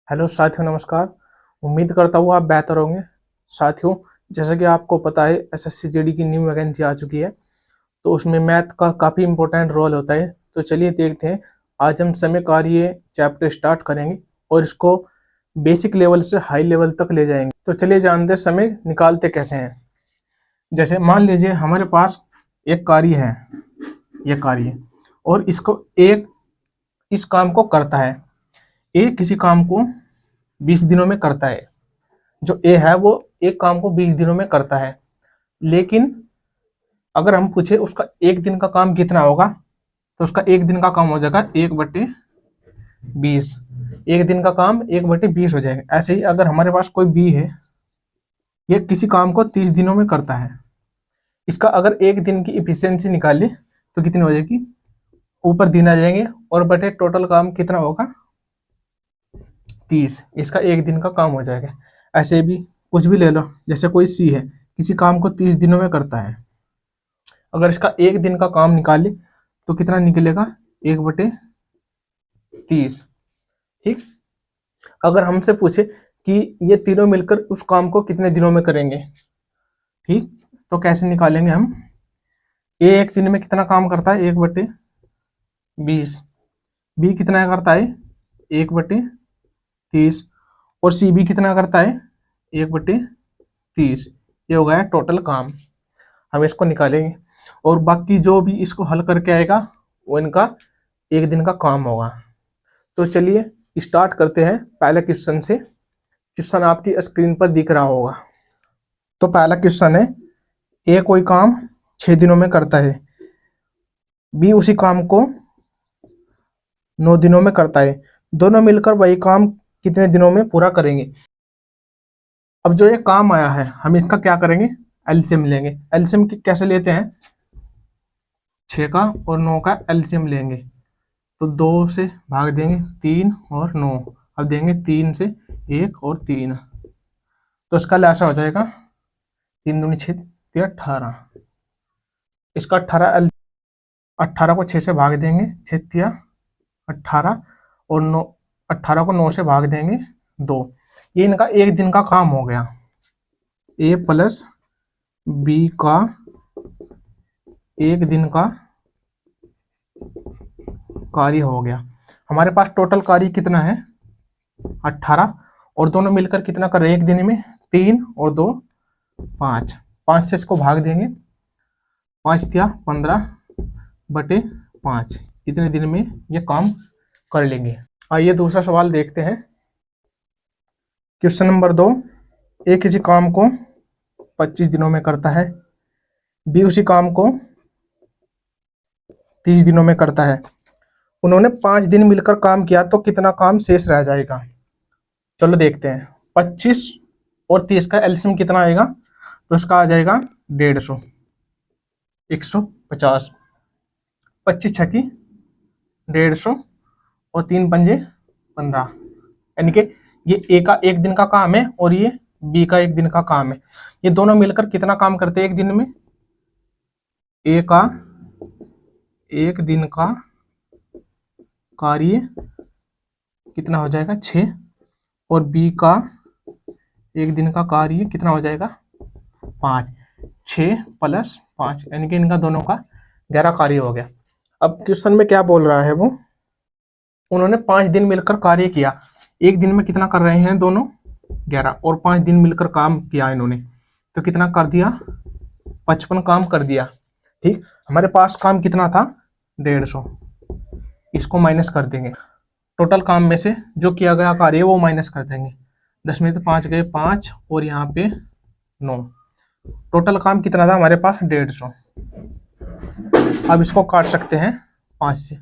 Hello साथियों, नमस्कार। उम्मीद करता हूँ आप बेहतर होंगे। साथियों, जैसा कि आपको पता है एसएससी जीडी की न्यू वैकेंसी आ चुकी है, तो उसमें मैथ का काफ़ी इंपॉर्टेंट रोल होता है। तो चलिए देखते हैं। आज हम समय कार्य चैप्टर स्टार्ट करेंगे और इसको बेसिक लेवल से हाई लेवल तक ले जाएंगे। तो चलिए जानते हैं समय निकालते कैसे हैं। जैसे मान लीजिए हमारे पास एक कार्य है, ये कार्य, और इसको एक इस काम को करता है। ए किसी काम को 20 दिनों में करता है। जो ए है वो एक काम को 20 दिनों में करता है, लेकिन अगर हम पूछे उसका एक दिन का काम कितना होगा, तो उसका एक दिन का काम हो जाएगा 1/20। एक दिन का काम 1/20 हो जाएगा। ऐसे ही अगर हमारे पास कोई बी है, ये किसी काम को 30 दिनों में करता है। इसका अगर एक दिन की इफिशियंसी निकाले तो कितनी हो जाएगी, ऊपर दिन आ जाएंगे और बटे टोटल काम कितना होगा 30। इसका एक दिन का काम हो जाएगा। ऐसे भी कुछ भी ले लो, जैसे कोई सी है, किसी काम को 30 दिनों में करता है। अगर इसका एक दिन का काम निकाले तो कितना निकलेगा, 1/30। ठीक। अगर हमसे पूछे कि ये तीनों मिलकर उस काम को कितने दिनों में करेंगे, ठीक, तो कैसे निकालेंगे हम। ए एक दिन में कितना काम करता है, 1/20। बी कितना करता है, 1/30। और सी भी कितना करता है, 1/30। ये हो गया टोटल काम। हम इसको निकालेंगे और बाकी जो भी इसको हल करके आएगा वो इनका एक दिन का काम होगा। तो चलिए स्टार्ट करते हैं पहले क्वेश्चन से। क्वेश्चन आपकी स्क्रीन पर दिख रहा होगा। तो पहला क्वेश्चन है, ए कोई काम 6 दिनों में करता है, बी उसी काम को 9 दिनों में करता है। दोनों मिलकर वही काम कितने दिनों में पूरा करेंगे। अब जो ये काम आया है, हम इसका क्या करेंगे, एलसीएम लेंगे। एलसीएम कैसे लेते हैं, 6 का और 9 का एलसीएम लेंगे। तो 2 से भाग देंगे 3 और 9। अब देंगे 3 से 1 और 3, तो इसका ऐसा हो जाएगा 3 दूनी 6 3 18। इसका 18 को 6 से भाग देंगे, 6 3 18 और 9, 18 को 9 से भाग देंगे 2। ये इनका एक दिन का काम हो गया। ए प्लस बी का एक दिन का कार्य हो गया। हमारे पास टोटल कार्य कितना है, 18। और दोनों मिलकर कितना कर रहे हैं एक दिन में, 3 और 2 5। 5 से इसको भाग देंगे, 5 3 15/5। इतने दिन में ये काम कर लेंगे। आइए दूसरा सवाल देखते हैं। क्वेश्चन नंबर 2, ए किसी काम को 25 दिनों में करता है, बी उसी काम को 30 दिनों में करता है। उन्होंने 5 दिन मिलकर काम किया तो कितना काम शेष रह जाएगा। चलो देखते हैं। 25 और 30 का एलसीएम कितना आएगा, तो इसका आ जाएगा 150, 150। 25 छकी 150 और 3 पंजे 15। यानी कि ये ए का एक दिन का काम है और ये बी का एक दिन का काम है। ये दोनों मिलकर कितना काम करते हैं एक दिन में, ए का एक दिन का कार्य कितना हो जाएगा 6, और बी का एक दिन का कार्य कितना हो जाएगा 5। 6 + 5 यानी कि इनका दोनों का 11 कार्य हो गया। अब क्वेश्चन में क्या बोल रहा है वो, उन्होंने 5 दिन मिलकर कार्य किया। एक दिन में कितना कर रहे हैं दोनों, 11, और 5 दिन मिलकर काम किया इन्होंने, तो कितना कर दिया, 55 काम कर दिया। ठीक। हमारे पास काम कितना था, 150। इसको माइनस कर देंगे, टोटल काम में से जो किया गया कार्य वो माइनस कर देंगे। 10 में तो 5 गए 5 और यहाँ पे 9। टोटल काम कितना था हमारे पास, 150। अब इसको काट सकते हैं 5 से।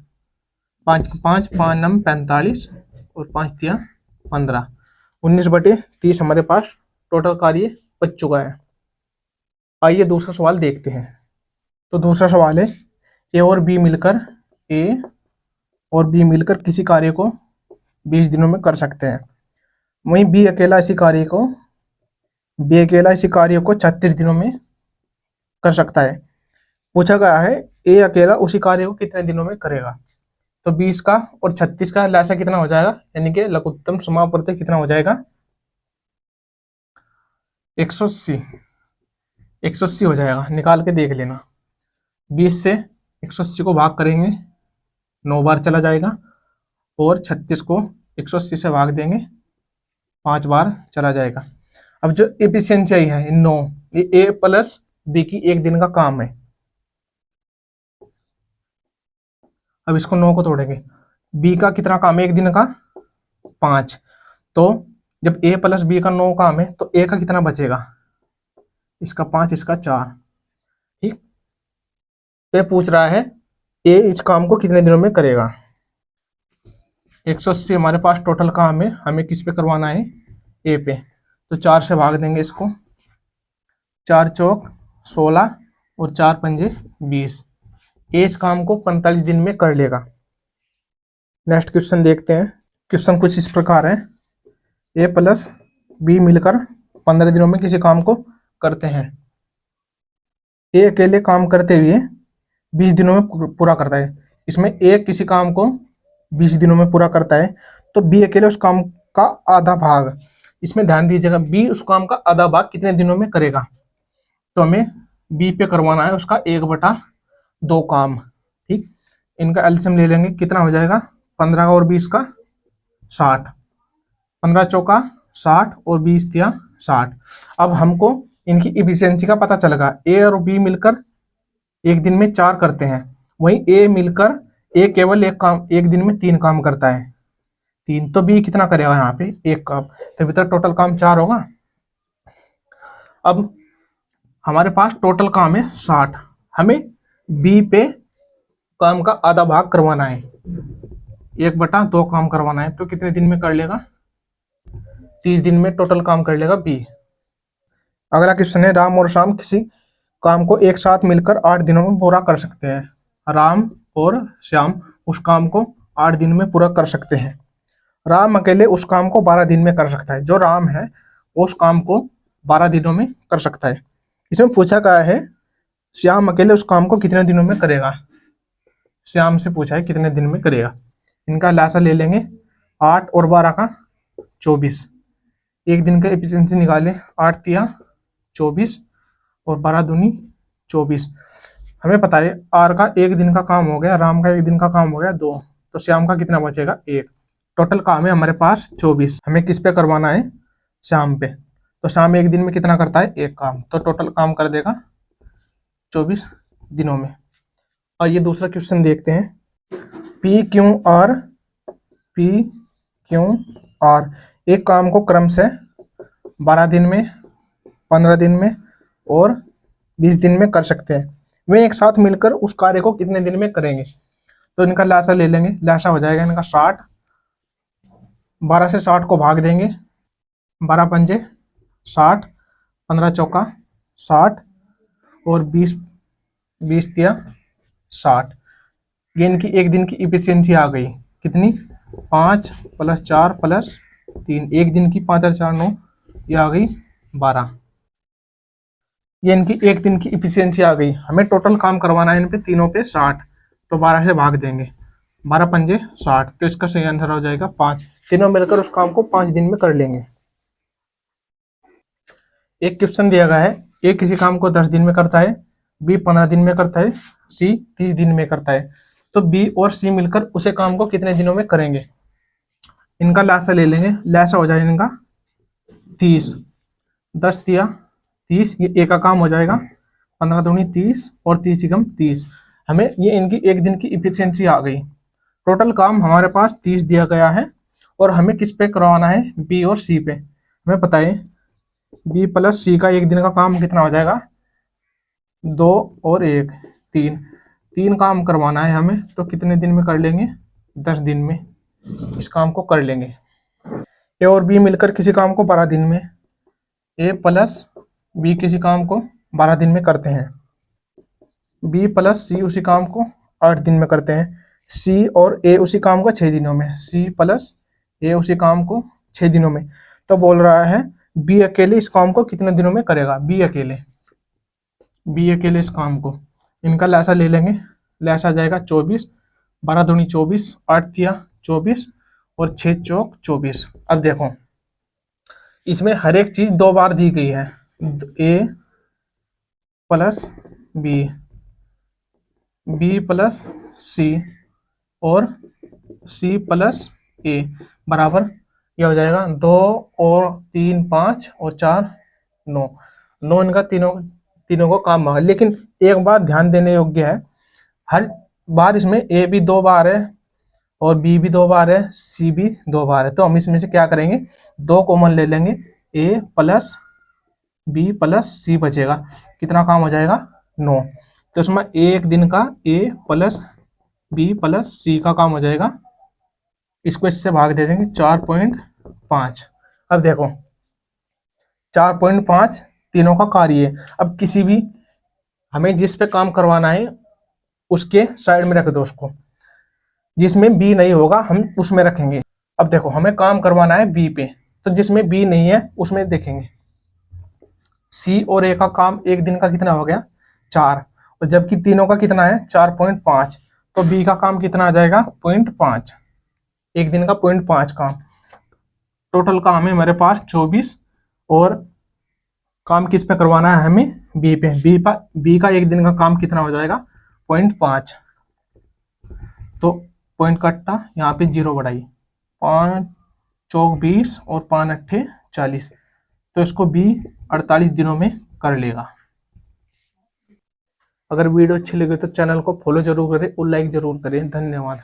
5 5 5 9 45 और 5 3 15। 19/30 हमारे पास टोटल कार्य बच चुका है। आइए दूसरा सवाल देखते हैं। तो दूसरा सवाल है, ए और बी मिलकर किसी कार्य को 20 दिनों में कर सकते हैं। वहीं बी अकेला इसी कार्य को 36 दिनों में कर सकता है। पूछा गया है ए अकेला उसी कार्य को कितने दिनों में करेगा। तो 20 का और 36 का लसागु कितना हो जाएगा, यानी कि लघुत्तम समापवर्ती कितना हो जाएगा, 180। 180 हो जाएगा, निकाल के देख लेना। 20 से 180 को भाग करेंगे 9 बार चला जाएगा, और 36 को 180 से भाग देंगे 5 बार चला जाएगा। अब जो एफिशिएंसी आई है 9, ये ए प्लस बी की एक दिन का काम है। अब इसको 9 को तोड़ेंगे, बी का कितना काम है एक दिन का, 5। तो जब ए प्लस बी का 9 काम है तो ए का कितना बचेगा, इसका 5, इसका 4। ठीक, तो पूछ रहा है ए इस काम को कितने दिनों में करेगा। 180 हमारे पास टोटल काम है, हमें किस पे करवाना है, ए पे। तो 4 से भाग देंगे इसको, 4 चौक 16 और 4 पंजे 20। ए इस काम को 45 दिन में कर लेगा। नेक्स्ट क्वेश्चन देखते हैं। क्वेश्चन कुछ इस प्रकार है, ए प्लस बी मिलकर 15 दिनों में किसी काम को करते हैं। ए अकेले काम करते हुए 20 दिनों में पूरा करता है। इसमें ए किसी काम को 20 दिनों में पूरा करता है, तो बी अकेले उस काम का आधा भाग, इसमें ध्यान दीजिएगा, बी उस काम का आधा भाग कितने दिनों में करेगा। तो हमें बी पे करवाना है उसका 1/2 काम। ठीक, इनका एलसीएम ले लेंगे, कितना हो जाएगा, 15 और 20 का 60, 15 चौका 60 और 20 दिया 60। अब हमको इनकी इफिशियंसी का पता चलेगा, ए और बी मिलकर एक दिन में 4 करते हैं, वहीं ए मिलकर ए केवल एक दिन में 3 काम करता है, 3। तो बी कितना करेगा यहाँ पे, 1 काम, तभी तो टोटल काम 4 होगा। अब हमारे पास टोटल काम है 60, हमें बी पे काम का आधा भाग करवाना है, 1/2 काम करवाना है। तो कितने दिन में कर लेगा, 30 दिन में टोटल काम कर लेगा बी। अगला क्वेश्चन है, राम और श्याम किसी काम को एक साथ मिलकर 8 दिनों में पूरा कर सकते हैं। राम और श्याम उस काम को 8 दिन में पूरा कर सकते हैं। राम अकेले उस काम को 12 दिन में कर सकता है। जो राम है उस काम को 12 दिनों में कर सकता है। इसमें पूछा गया है श्याम अकेले उस काम को कितने दिनों में करेगा। श्याम से पूछा है कितने दिन में करेगा। इनका लासा ले लेंगे, 8 और 12 का 24। एक दिन का एफिशिएंसी निकालें, 8 तिया 24 और 12 दूनी 24। हमें पता है आर का एक दिन का काम हो गया, राम का एक दिन का काम हो गया 2, तो श्याम का कितना बचेगा 1। टोटल काम है हमारे पास 24। हमें किस पे करवाना है, श्याम पे। तो श्याम एक दिन में कितना करता है, 1 काम, तो टोटल काम कर देगा 24 दिनों में। और ये दूसरा क्वेश्चन देखते हैं, पी क्यू आर एक काम को क्रम से 12 दिन में, 15 दिन में और 20 दिन में कर सकते हैं। वे एक साथ मिलकर उस कार्य को कितने दिन में करेंगे। तो इनका लासा ले लेंगे, लासा हो जाएगा इनका 60, 12 से 60 को भाग देंगे, 12 पंजे 60, 15 चौका 60 और 20 तिया 60। ये इनकी एक दिन की इफिशियंसी आ गई कितनी, 5 + 4 + 3, एक दिन की 5 और 4 9, ये आ गई 12। ये इनकी एक दिन की इफिशियंसी आ गई। हमें टोटल काम करवाना है इन पे तीनों पे 60, तो 12 से भाग देंगे, 12 पंजे 60, तो इसका सही आंसर हो जाएगा 5। तीनों मिलकर उस काम को 5 दिन में कर लेंगे। एक क्वेश्चन दिया गया है, ए किसी काम को 10 दिन में करता है, बी 15 दिन में करता है, सी 30 दिन में करता है। तो बी और सी मिलकर उसे काम को कितने दिनों में करेंगे। इनका लासा ले लेंगे, लासा हो जाएगा इनका 30, 10 तिया 30, ये ए का काम हो जाएगा, 15 दूनी 30 और 30 एकम 30। हमें ये इनकी एक दिन की इफिशियंसी आ गई। टोटल काम हमारे पास 30 दिया गया है और हमें किस पे करवाना है, बी और सी पे। हमें पता है बी प्लस सी का एक दिन का काम कितना हो जाएगा, 2 और 1 3 काम करवाना है हमें। तो कितने दिन में कर लेंगे, 10 दिन में इस काम को कर लेंगे। ए और बी मिलकर किसी काम को 12 दिन में, ए प्लस बी किसी काम को 12 दिन में करते हैं, बी प्लस सी उसी काम को 8 दिन में करते हैं, सी और ए उसी काम को 6 दिनों में, सी प्लस ए उसी काम को 6 दिनों में। तो बोल रहा है बी अकेले इस काम को कितने दिनों में करेगा, बी अकेले इस काम को। इनका लासा ले लेंगे, लासा आ जाएगा 24 12 दूनी 24, 8 तिया 24 और 6 चौक 24। अब देखो इसमें हर एक चीज 2 बार दी गई है, ए प्लस बी, बी प्लस सी और सी प्लस ए बराबर, यह हो जाएगा 2 और 3 5 और 4 9। 9 इनका तीनों को काम होगा। लेकिन एक बात ध्यान देने योग्य है, हर बार इसमें ए भी 2 बार है और बी भी 2 बार है, सी भी 2 बार है। तो हम इसमें से क्या करेंगे, 2 कॉमन ले लेंगे, ए प्लस बी प्लस सी बचेगा, कितना काम हो जाएगा 9। तो इसमें एक दिन का ए प्लस बी प्लस सी का काम हो जाएगा, इसको इससे भाग दे देंगे 4.5। अब देखो 4.5 तीनों का कार्य है। अब किसी भी हमें जिस पे काम करवाना है उसके साइड में रख दो उसको, जिसमें बी नहीं होगा हम उसमें रखेंगे। अब देखो हमें काम करवाना है बी पे, तो जिसमें बी नहीं है उसमें देखेंगे। सी और ए का काम एक दिन का कितना हो गया 4, और जबकि तीनों का कितना है 4.5, तो बी का काम कितना आ जाएगा 0.5, एक दिन का 0.5 काम। टोटल काम है मेरे पास 24, और काम किस पे करवाना है हमें, बी पे। बी का एक दिन का काम कितना हो जाएगा 0.5, तो पॉइंट कट्टा यहाँ पे 0 बढ़ाई, 5 चौक 20 और 5 अट्ठे 40, तो इसको बी 48 दिनों में कर लेगा। अगर वीडियो अच्छी लगे तो चैनल को फॉलो जरूर करें और लाइक जरूर करें। धन्यवाद।